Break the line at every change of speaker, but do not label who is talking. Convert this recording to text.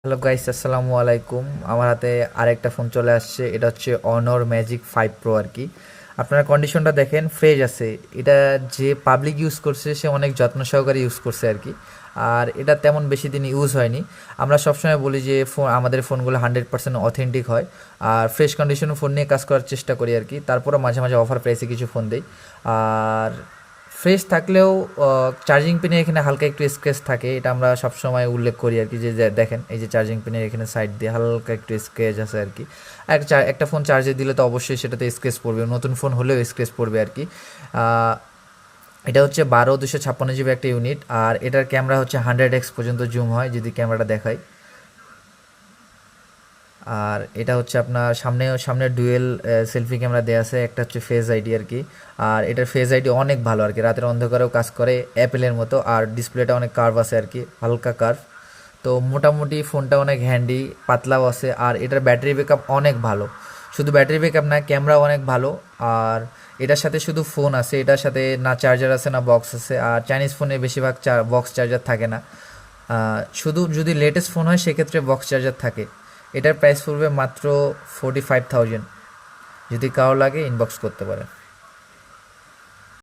Hello guys, আসসালামু আলাইকুম। আমার হাতে আরেকটা ফোন চলে আসছে। এটা হচ্ছে অনর ম্যাজিক 5 প্রো আর কি। আপনারা কন্ডিশনটা দেখেন, ফ্রেশ আছে। এটা যে পাবলিক ইউজ করছে সে অনেক যত্ন সহকারে ইউজ করছে আর কি। আর এটা তেমন বেশি দিন ইউজ হয়নি। আমরা সবসময় বলি যে আমাদের ফোনগুলো 100% অথেন্টিক হয়। আর ফ্রেশ কন্ডিশনে ফোন নিয়ে কাজ করার চেষ্টা করি আর কি। তারপরে মাঝে মাঝে অফার প্রাইসে কিছু ফোন দেই। আর ফ্রেশ থাকলেও চার্জিং পিনের এখানে হালকা একটু স্ক্র্যাচ থাকে, এটা আমরা সবসময় উল্লেখ করি আর কি। যে দেখেন, এই যে চার্জিং পিনের এখানে সাইড দিয়ে হালকা একটু স্ক্র্যাচ আছে আর কি। একটা ফোন চার্জে দিলে তো অবশ্যই সেটাতে স্ক্র্যাচ পড়বে, নতুন ফোন হলেও স্ক্র্যাচ পড়বে আর কি। এটা হচ্ছে 12 256 জিবি একটা ইউনিট। আর এটার ক্যামেরা হচ্ছে 100x পর্যন্ত জুম হয়, যদি ক্যামেরাটা দেখায়। আর এটা হচ্ছে আপনার সামনে ডুয়েল সেলফি ক্যামেরা দেওয়া আছে, একটা হচ্ছে ফেস আইডি আর কি। আর এটার ফেস আইডি অনেক ভালো আর কি, রাতের অন্ধকারেও কাজ করে অ্যাপেলের মতো। আর ডিসপ্লেটা অনেক কার্ভ আছে আর কি, হালকা কার্ভ। তো মোটামুটি ফোনটা অনেক হ্যান্ডি, পাতলাও আছে। আর এটার ব্যাটারি ব্যাকআপ অনেক ভালো। শুধু ব্যাটারি ব্যাকআপ না, ক্যামেরাও অনেক ভালো। আর এটার সাথে শুধু ফোন আছে, এটার সাথে না চার্জার আছে না বক্স আছে। আর চাইনিজ ফোনে বেশিরভাগ বক্স চার্জার থাকে না। শুধু যদি লেটেস্ট ফোন হয় সেক্ষেত্রে বক্স চার্জার থাকে। এটার প্রাইস পড়বে মাত্র 45,000। যদি কারো লাগে ইনবক্স করতে পারে।